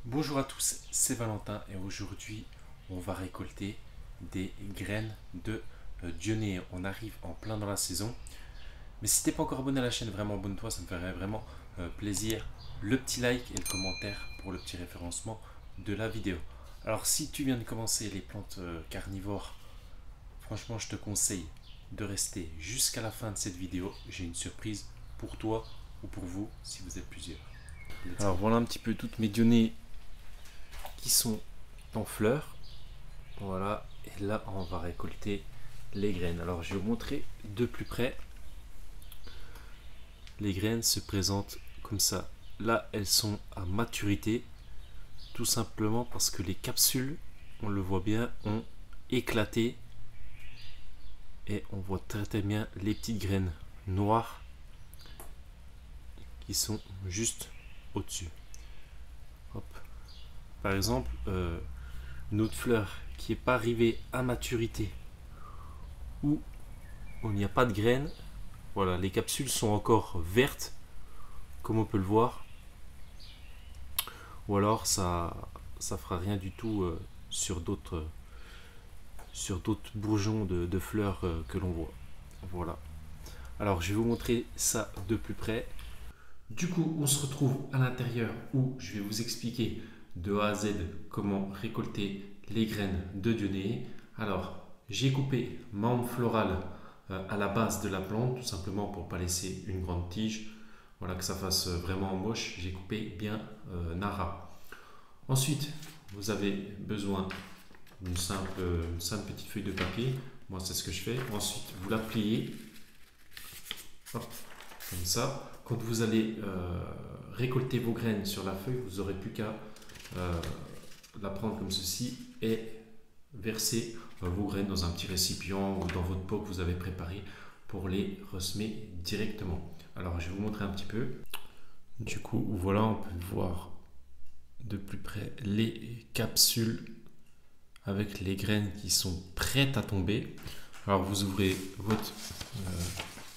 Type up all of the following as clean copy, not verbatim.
Bonjour à tous, c'est Valentin et aujourd'hui on va récolter des graines de Dionée. On arrive en plein dans la saison. Mais si t'es pas encore abonné à la chaîne, vraiment abonne-toi, ça me ferait vraiment plaisir. Le petit like et le commentaire pour le petit référencement de la vidéo. Alors si tu viens de commencer les plantes carnivores, franchement je te conseille de rester jusqu'à la fin de cette vidéo. J'ai une surprise pour toi ou pour vous si vous êtes plusieurs. Alors voilà un petit peu toutes mes Dionées qui sont en fleurs. Voilà, et là on va récolter les graines. Alors je vais vous montrer de plus près. Les graines se présentent comme ça. Là elles sont à maturité, tout simplement parce que les capsules, on le voit bien, ont éclaté. Et on voit très bien les petites graines noires qui sont juste au-dessus. Hop. Par exemple, une autre fleur qui n'est pas arrivée à maturité, où il n'y a pas de graines. Voilà, les capsules sont encore vertes, comme on peut le voir. Ou alors ça fera rien du tout sur d'autres bourgeons de fleurs que l'on voit. Voilà. Alors je vais vous montrer ça de plus près. Du coup, on se retrouve à l'intérieur où je vais vous expliquer de A à Z comment récolter les graines de Dionée. Alors, j'ai coupé membre floral à la base de la plante, tout simplement pour ne pas laisser une grande tige. Voilà, que ça fasse vraiment moche. J'ai coupé bien Nara. Ensuite, vous avez besoin d'une simple petite feuille de papier. Moi, c'est ce que je fais. Ensuite, vous la pliez. Hop, comme ça. Quand vous allez récolter vos graines sur la feuille, vous n'aurez plus qu'à la prendre comme ceci et verser vos graines dans un petit récipient ou dans votre pot que vous avez préparé pour les ressemer directement. Alors, je vais vous montrer un petit peu. Du coup, voilà, on peut voir de plus près les capsules avec les graines qui sont prêtes à tomber. Alors, vous ouvrez votre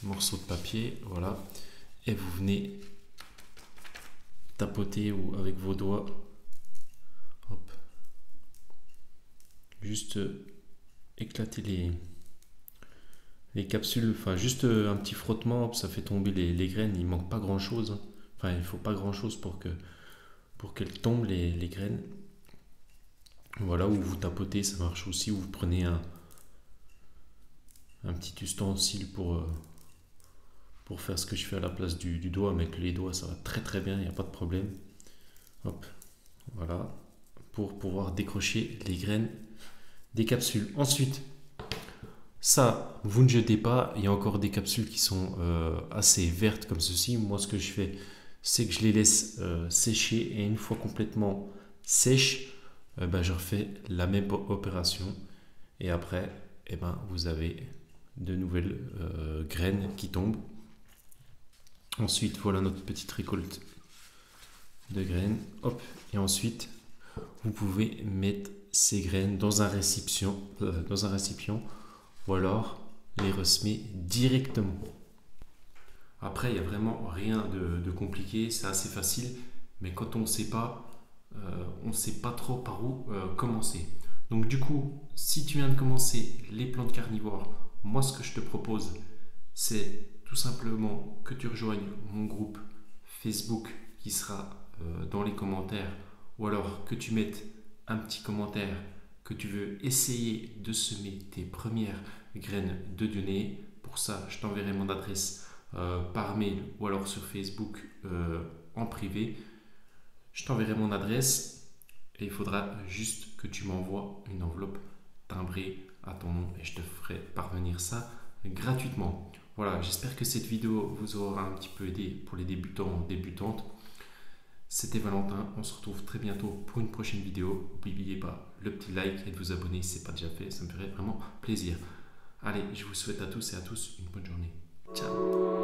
morceau de papier, voilà, et vous venez tapoter ou avec vos doigts, hop, juste éclater les capsules, enfin juste un petit frottement, hop, ça fait tomber les graines. Il manque pas grand chose, enfin il faut pas grand chose pour qu'elles tombent les graines. Voilà, ou vous tapotez, ça marche aussi, ou vous prenez un petit ustensile pour faire ce que je fais à la place du doigt. Mais avec les doigts ça va très bien, il n'y a pas de problème. Hop, voilà, pour pouvoir décrocher les graines des capsules. Ensuite, ça, vous ne jetez pas. Il y a encore des capsules qui sont assez vertes comme ceci. Moi, ce que je fais, c'est que je les laisse sécher. Et une fois complètement sèches, je refais la même opération. Et après, vous avez de nouvelles graines qui tombent. Ensuite, voilà notre petite récolte de graines. Hop, et ensuite, vous pouvez mettre ces graines dans un récipient, ou alors les ressemer directement. Après, il n'y a vraiment rien de compliqué, c'est assez facile, mais quand on ne sait pas, on ne sait pas trop par où commencer. Donc du coup, si tu viens de commencer les plantes carnivores, moi ce que je te propose, c'est tout simplement que tu rejoignes mon groupe Facebook qui sera dans les commentaires, ou alors que tu mettes un petit commentaire que tu veux essayer de semer tes premières graines de Dionée. Pour ça, je t'enverrai mon adresse par mail ou alors sur Facebook en privé. Je t'enverrai mon adresse et il faudra juste que tu m'envoies une enveloppe timbrée à ton nom et je te ferai parvenir ça gratuitement. Voilà, j'espère que cette vidéo vous aura un petit peu aidé pour les débutants, débutantes. C'était Valentin, on se retrouve très bientôt pour une prochaine vidéo. N'oubliez pas le petit like et de vous abonner si ce n'est pas déjà fait, ça me ferait vraiment plaisir. Allez, je vous souhaite à tous et à tous une bonne journée. Ciao.